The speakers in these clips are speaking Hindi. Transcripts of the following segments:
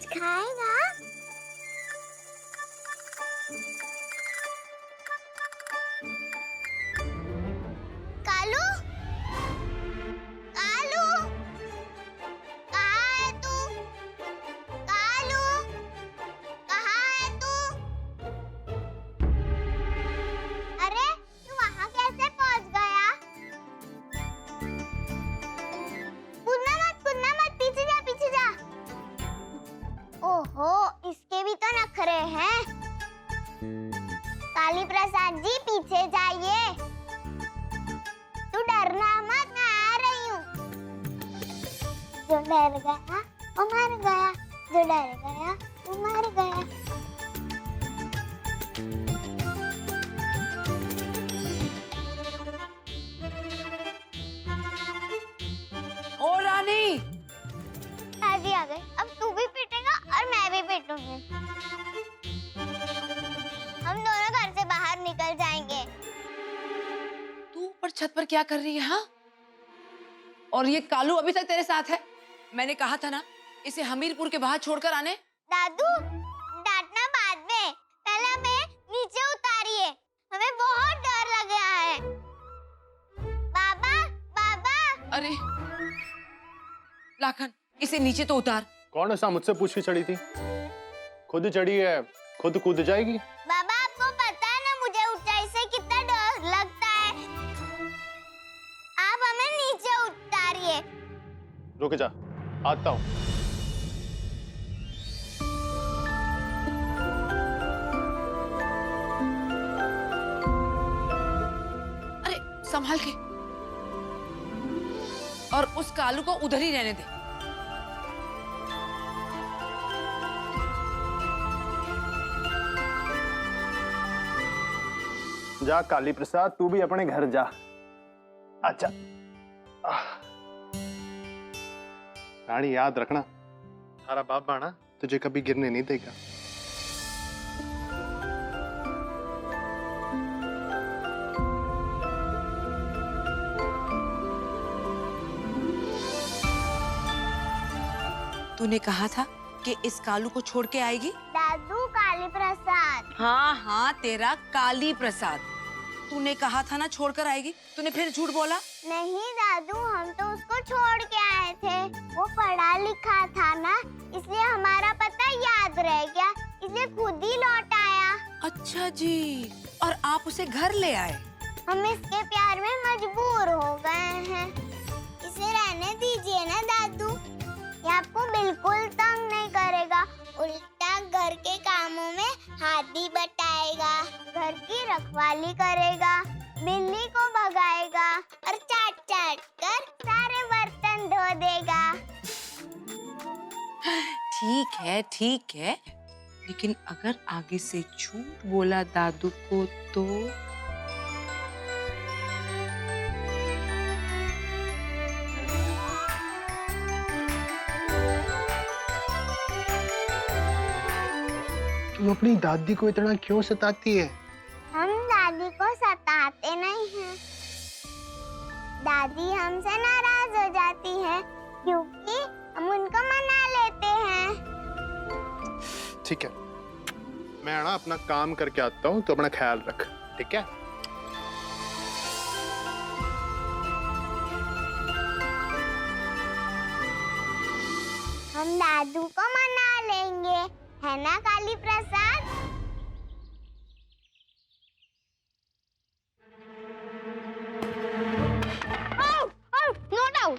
कुछ खाएगा? कालू, कालू, कहाँ है तू? कालू, कहाँ है तू? अरे तू वहाँ कैसे पहुँच गया? कूदना मत, पीछे जा, पीछे जा। ओहो, इसके भी तो नखरे हैं। काली प्रसाद जी पीछे जाइए। तू डरना मत, मैं आ रही हूँ। जो डर गया वो मर गया, जो डर गया वो मर गया। ओ रानी, दादी आ गई। अब तू भी पीटेगा और मैं भी पीटूंगी। हम दोनों घर से बाहर निकल जाएंगे। तू ऊपर छत पर क्या कर रही है? हाँ, और ये कालू अभी तक तेरे साथ है? मैंने कहा था ना इसे हमीरपुर के बाहर छोड़कर आने। दादू, डांटना बाद में, पहले हमें नीचे उतारिए, हमें बहुत डर लग रहा है। बाबा, बाबा। अरे लाखन, इसे नीचे तो उतार। कौन ऐसा मुझसे पूछ के चढ़ी थी? खुद चढ़ी है, खुद कूद जाएगी। बाबा आपको पता है ना मुझे ऊंचाई से कितना डर लगता है। आप हमें नीचे उतारिए। रुक जा, आता हूँ। अरे संभाल के, और उस कालू को उधर ही रहने दे। जा काली प्रसाद, तू भी अपने घर जा। अच्छा रानी, याद रखना, तारा बाबा ना तुझे कभी गिरने नहीं देगा। तूने कहा था कि इस कालू को छोड़ के आएगी। दादू, काली प्रसाद। हाँ हाँ, तेरा काली प्रसाद। तूने कहा था ना छोड़कर आएगी, तूने फिर झूठ बोला। नहीं दादू, हम तो उसको छोड़ के आए थे। वो पढ़ा लिखा था ना, इसलिए हमारा पता याद रह गया, इसलिए खुद ही लौट आया। अच्छा जी, और आप उसे घर ले आए? हम इसके प्यार में मजबूर हो गए हैं। इसे रहने दीजिए ना दादू, ये आपको बिल्कुल तंग नहीं करेगा, उल्टा घर के कामों में हाथ भी बटाएगा, घर की रखवाली करेगा, बिल्ली को भगाएगा और चाट चाट कर सारे बर्तन धो देगा। ठीक है, लेकिन अगर आगे से झूठ बोला दादू को तो? तू अपनी दादी को इतना क्यों सताती है? हम दादी को सताते नहीं हैं। दादी हमसे नाराज हो जाती है क्योंकि हम उनको मना लेते हैं। ठीक है, मैं ना अपना काम करके आता हूँ, तो अपना ख्याल रख, ठीक है? हम दादू को मना लेंगे, है ना Kali Prasad? Not out.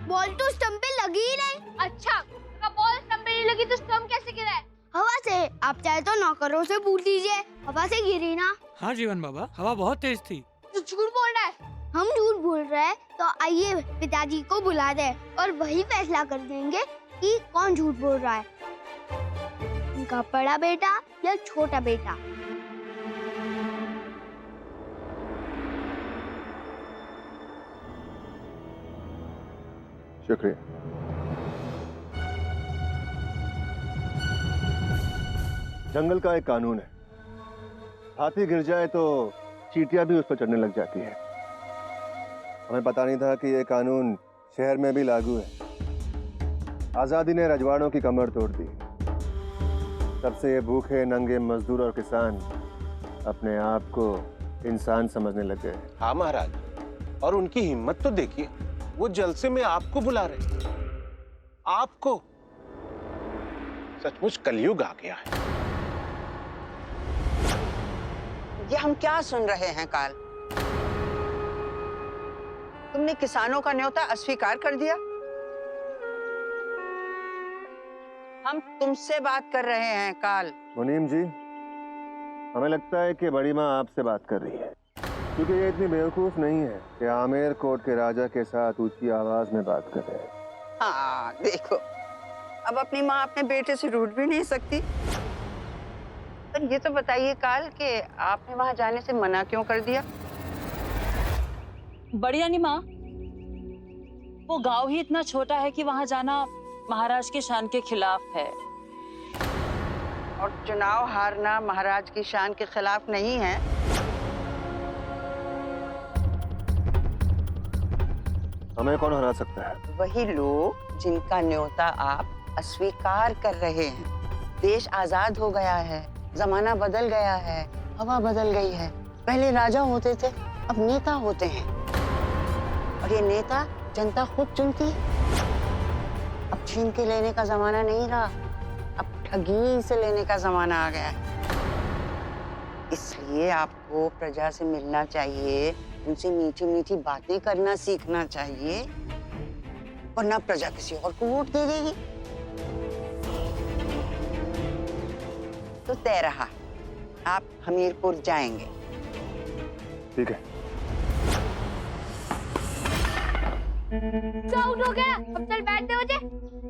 Ball तो स्टंप पे लगी ही नहीं। अच्छा, बॉल स्टंप पे नहीं लगी तो स्टंप कैसे गिरा है? हवा से। आप चाहे तो नौकरों से पूछ लीजिए, हवा से गिरी ना। हाँ जीवन बाबा, हवा बहुत तेज थी। तू झूठ बोल रहा है। हम झूठ बोल रहे हैं तो आइए पिताजी को बुला दे और वही फैसला कर देंगे कि कौन झूठ बोल रहा है, उनका बड़ा बेटा या छोटा बेटा। शुक्रिया। जंगल का एक कानून है, हाथी गिर जाए तो चींटियां भी उस पर चढ़ने लग जाती है। हमें पता नहीं था कि ये कानून शहर में भी लागू है। आजादी ने रजवाड़ों की कमर तोड़ दी। तब से ये भूखे नंगे मजदूर और किसान अपने आप को इंसान समझने लगे। हाँ महाराज, और उनकी हिम्मत तो देखिए, वो जलसे में आपको बुला रहे। आपको। सचमुच कलयुग आ गया है। ये हम क्या सुन रहे हैं काल? तुमने किसानों का न्योता अस्वीकार कर दिया। हम तुमसे बात कर रहे हैं काल। मुनीम जी, हमें लगता है कि बड़ी माँ आपसे बात कर रही है, क्योंकि ये इतनी बेवकूफ नहीं है कि आमेर कोट के राजा के साथ ऊंची आवाज में बात कर रहे हैं। हाँ देखो, अब अपनी माँ अपने बेटे से रूठ भी नहीं सकती। पर ये तो बताइए काल कि आपने वहां जाने से मना क्यों कर दिया? बड़ी रानी माँ, वो गांव ही इतना छोटा है कि वहां जाना महाराज की शान के खिलाफ है। और चुनाव हारना महाराज की शान के खिलाफ नहीं है। हमें कौन हरा सकता है? वही लोग जिनका न्योता आप अस्वीकार कर रहे हैं। देश आजाद हो गया है, जमाना बदल गया है, हवा बदल गई है। पहले राजा होते थे, अब नेता होते हैं, और ये नेता जनता खुद चुनती है। अब छीन के लेने का जमाना नहीं रहा, अब ठगी से लेने का जमाना आ गया है। इसलिए आपको प्रजा से मिलना चाहिए, उनसे मीठी मीठी बातें करना सीखना चाहिए, वरना प्रजा किसी और को वोट दे देगी। तो तय रहा, आप हमीरपुर जाएंगे। ठीक है। आउट हो गया, अब चल बैठते हो जे।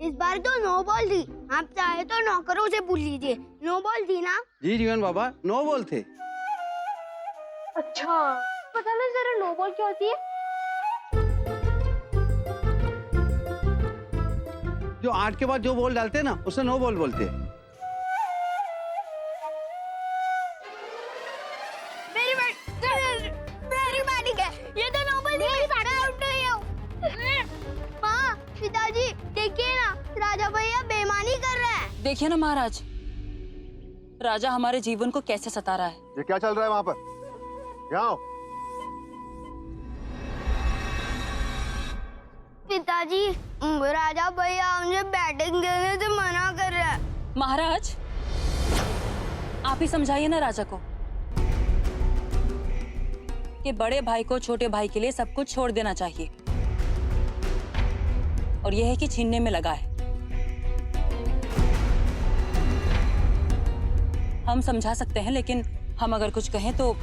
इस बार तो नो बॉल दी, आप चाहे तो नौकरों से पूछ लीजिए। नो बॉल दी ना? जी जीवन बाबा, नो बॉल थे। अच्छा, पता नहीं जरा नो बॉल क्या होती है? जो 8 के बाद जो बॉल डालते हैं ना, उसे नो बॉल बोलते हैं। मेरी बैटिंग है, ये तो नो बॉल दी। आउट नहीं हूँ। माँ, पिताजी देखिए ना, राजा भैया बेईमानी कर रहे हैं। देखिए ना महाराज, राजा हमारे जीवन को कैसे सता रहा है। ये क्या चल रहा है वहां पर? यहाँ आओ। पिताजी, राजा भैया मुझे बैटिंग देने से मना कर रहे हैं। महाराज, आप ही समझाइए ना राजा को कि बड़े भाई को छोटे भाई के लिए सब कुछ छोड़ देना चाहिए, और यह है कि छीनने में लगा है। हम समझा सकते हैं, लेकिन हम अगर कुछ कहें तो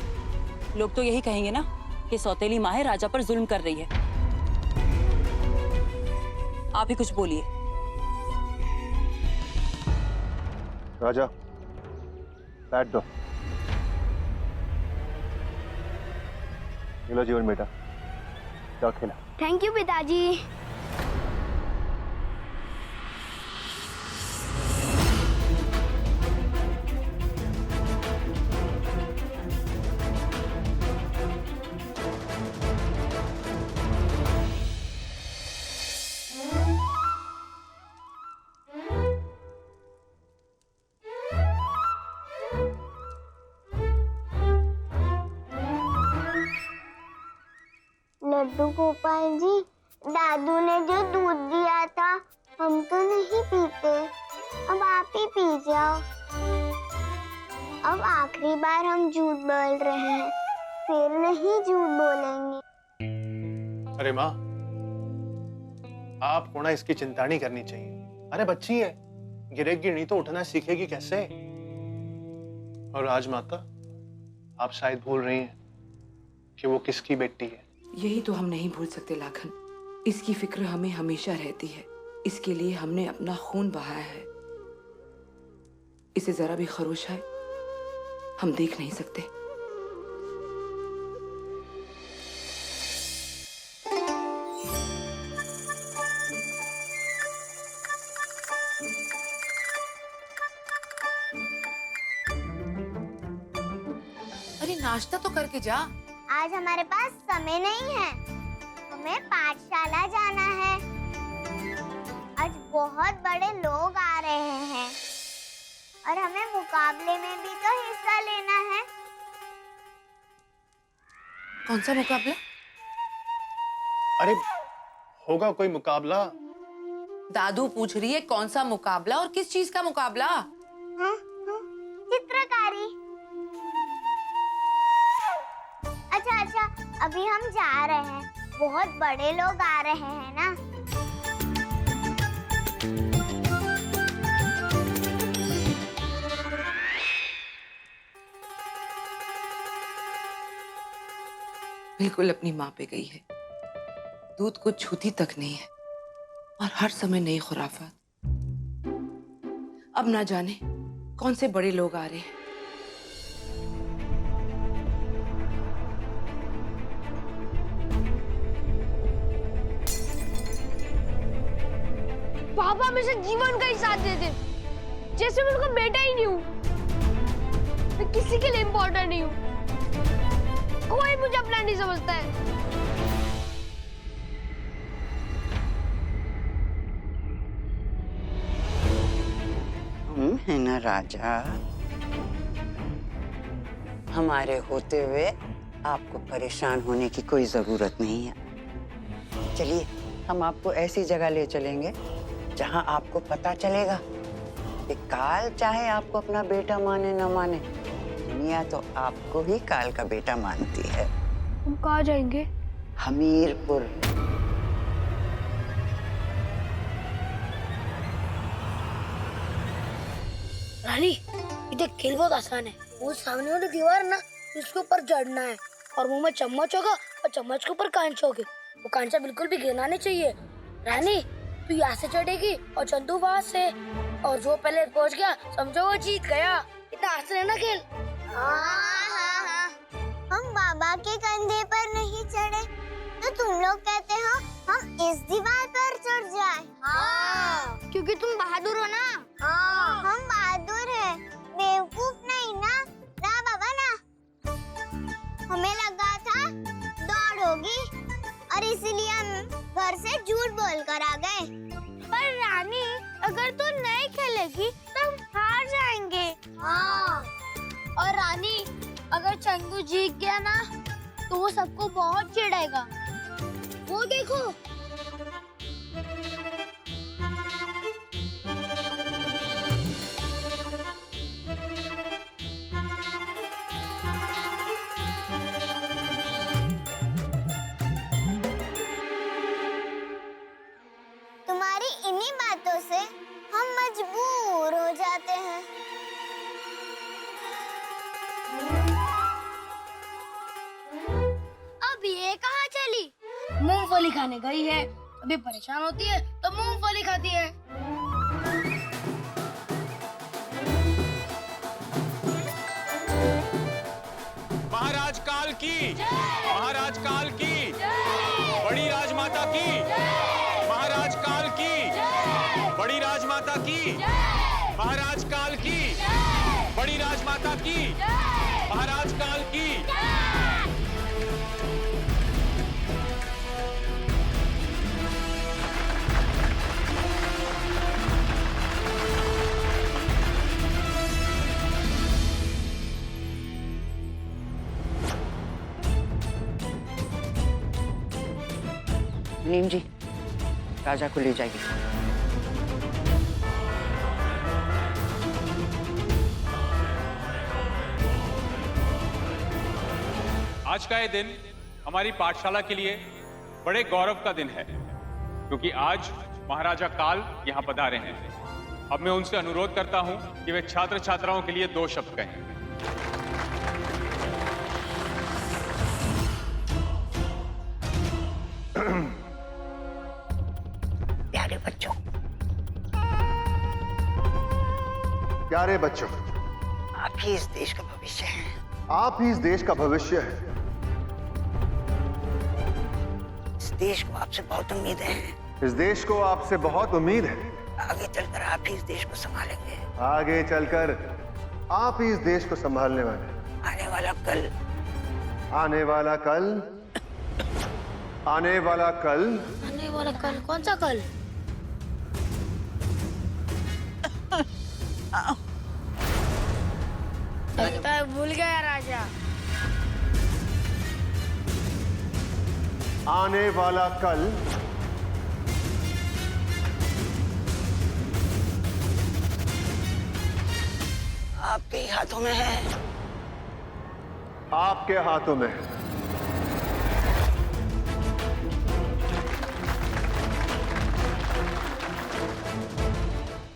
लोग तो यही कहेंगे ना कि सौतेली माँ है, राजा पर जुल्म कर रही है। आप ही कुछ बोलिए। राजा, बैठ दो। ये लो जीवन बेटा, जाओ खेला। थैंक यू पिताजी। लड्डू गोपाल जी, दादू ने जो दूध दिया था हम तो नहीं पीते, अब आप ही पी जाओ। अब आखिरी बार हम झूठ बोल रहे हैं, फिर नहीं झूठ बोलेंगे। अरे माँ, आपको ना इसकी चिंता नहीं करनी चाहिए। अरे बच्ची है, गिरेगी नहीं तो उठना सीखेगी कैसे? और राजमाता, आप शायद भूल रही हैं कि वो किसकी बेटी है। यही तो हम नहीं भूल सकते लाखन। इसकी फिक्र हमें हमेशा रहती है। इसके लिए हमने अपना खून बहाया है। इसे जरा भी खरोश है हम देख नहीं सकते। अरे नाश्ता तो करके जा। आज हमारे पास समय नहीं है, हमें पाठशाला जाना है। आज बहुत बड़े लोग आ रहे हैं और हमें मुकाबले में भी तो हिस्सा लेना है। कौन सा मुकाबला? अरे होगा कोई मुकाबला? दादू पूछ रही है कौन सा मुकाबला और किस चीज का मुकाबला? चित्रकारी। अच्छा, अभी हम जा रहे हैं, बहुत बड़े लोग आ रहे हैं ना। बिल्कुल अपनी माँ पे गई है, दूध को छूती तक नहीं है और हर समय नई खुराफात। अब ना जाने कौन से बड़े लोग आ रहे हैं। पापा मुझे जीवन का ही साथ देते, जैसे मैं उनका बेटा ही नहीं हूँ। मैं किसी के लिए इम्पोर्टेंट नहीं हूँ, कोई मुझे अपना नहीं समझता है। हम है ना राजा, हमारे होते हुए आपको परेशान होने की कोई जरूरत नहीं है। चलिए हम आपको ऐसी जगह ले चलेंगे जहां आपको पता चलेगा कि काल चाहे आपको अपना बेटा माने न माने, दुनिया तो आपको ही काल का बेटा मानती है। हम कहाँ जाएंगे? हमीरपुर। रानी, ये खेल बहुत आसान है। वो सामने वाली दीवार ना, उसके ऊपर चढ़ना है और मुंह में चम्मच होगा और चम्मच के ऊपर कांच होगी। वो कांचा बिल्कुल भी गिरना नहीं चाहिए। रानी, तू यहाँ से चढ़ेगी और चंदू वहाँ से, और जो पहले पहुँच गया समझो वो जीत गया। इतना आसान है ना खेल? हाँ। हम बाबा के कंधे पर नहीं चढ़े तो तुम लोग कहते हो हम इस दीवार पर चढ़ जाए। हाँ। क्योंकि तुम बहादुर हो ना। हाँ, हम बहादुर हैं, बेवकूफ नहीं ना। ना बाबा ना। हमें लगा था दौड़ होगी और इसीलिए हम घर से झूठ बोलकर आ गए। पर रानी, अगर तू नहीं खेलेगी तो हम हार जाएंगे। हाँ। और रानी, अगर चंदू जीत गया ना तो वो सबको बहुत चिढ़ेगा। वो देखो। तुम्हारी इन्हीं बातों से हम मजबूर हो जाते हैं। अब ये कहाँ चली? मूंगफली खाने गई है। अभी परेशान होती है तो मूंगफली खाती है। महाराज काल की, महाराज काल की, बड़ी राजमाता की, महाराज काल की, बड़ी राजमाता की, महाराज काल की, बड़ी राजमाता की, महाराज काल की। नीम जी, राजा को ले जाइए। आज का ये दिन हमारी पाठशाला के लिए बड़े गौरव का दिन है, क्योंकि आज महाराजा काल यहाँ पधारे हैं। अब मैं उनसे अनुरोध करता हूँ कि वे छात्र छात्राओं के लिए 2 शब्द कहें। प्यारे बच्चों, प्यारे बच्चों, आप ही इस देश का भविष्य हैं। आप ही इस देश का भविष्य है। इस देश को आपसे बहुत उम्मीद है। इस देश को आपसे बहुत उम्मीद है। आगे चलकर आप ही इस देश को संभालेंगे। आगे चलकर आप ही इस देश को संभालने वाले हैं। आने वाला कल, आने वाला कल, आने वाला कल, आने वाला कल? कौन सा कल? लगता है भूल गया राजा। आने वाला कल आपके हाथों में है। आपके हाथों में है।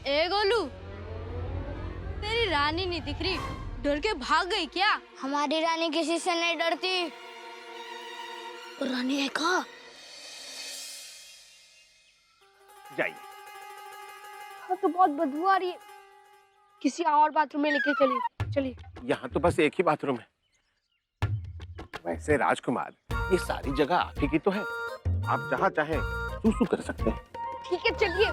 ए गोलू, तेरी रानी नहीं दिख रही, डर के भाग गई क्या? हमारी रानी किसी से नहीं डरती। रानी है कहाँ? जाइए। हाँ तो बहुत बदबू आ रही है, किसी और बाथरूम में लेके चलिए। चलिए। यहाँ तो बस एक ही बाथरूम है। वैसे राजकुमार, ये सारी जगह आप ही की तो है, आप जहाँ चाहें सूसू कर सकते हैं। ठीक है चलिए।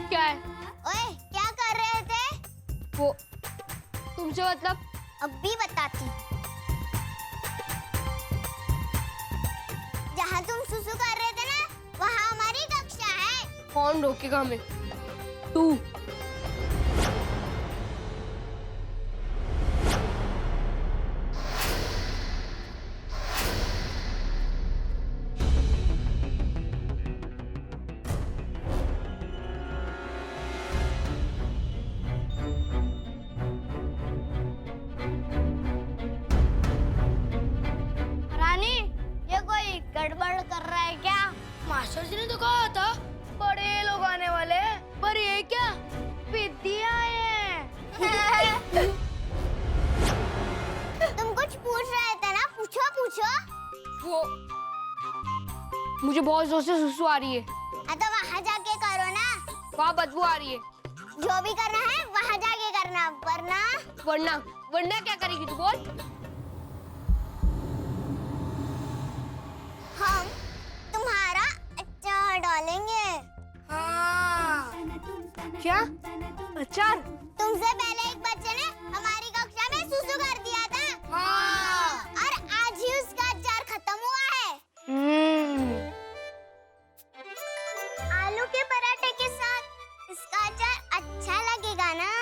क्या है? ओए, क्या कर रहे थे? वो तुमसे मतलब? अब भी बताती। जहाँ तुम सुसु कर रहे थे ना, वहाँ हमारी कक्षा है। कौन रोकेगा हमें? तू। रानी, ये कोई गड़बड़ कर रहा है क्या? मास्टर जी ने तो कहा था बड़े लोग आने वाले हैं, पर ये क्या विद्या है? तुम कुछ पूछ रहे थे ना, पूछो पूछो। वो मुझे बहुत जोर से सुसु आ रही है। हाँ तो वहाँ जाके करो ना। वहाँ बदबू आ रही है। जो भी करना है वहाँ जाके करना, वरना वरना वरना क्या करेगी तू बोल? हम तुम्हारा अचार डालेंगे। हाँ। क्या? अचार? तुमसे पहले एक बच्चे ने हमारी कक्षा में सुसु कर दिया था। हाँ। और आज ही उसका अचार खत्म हुआ है। आलू के पराठे के साथ इसका अचार अच्छा लगेगा ना?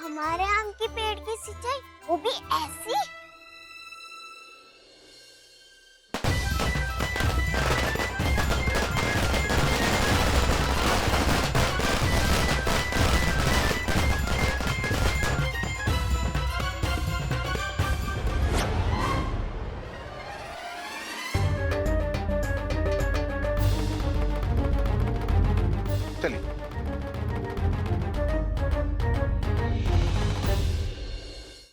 हमारे आम की पेड़ की सिंचाई वो भी ऐसी? चलिए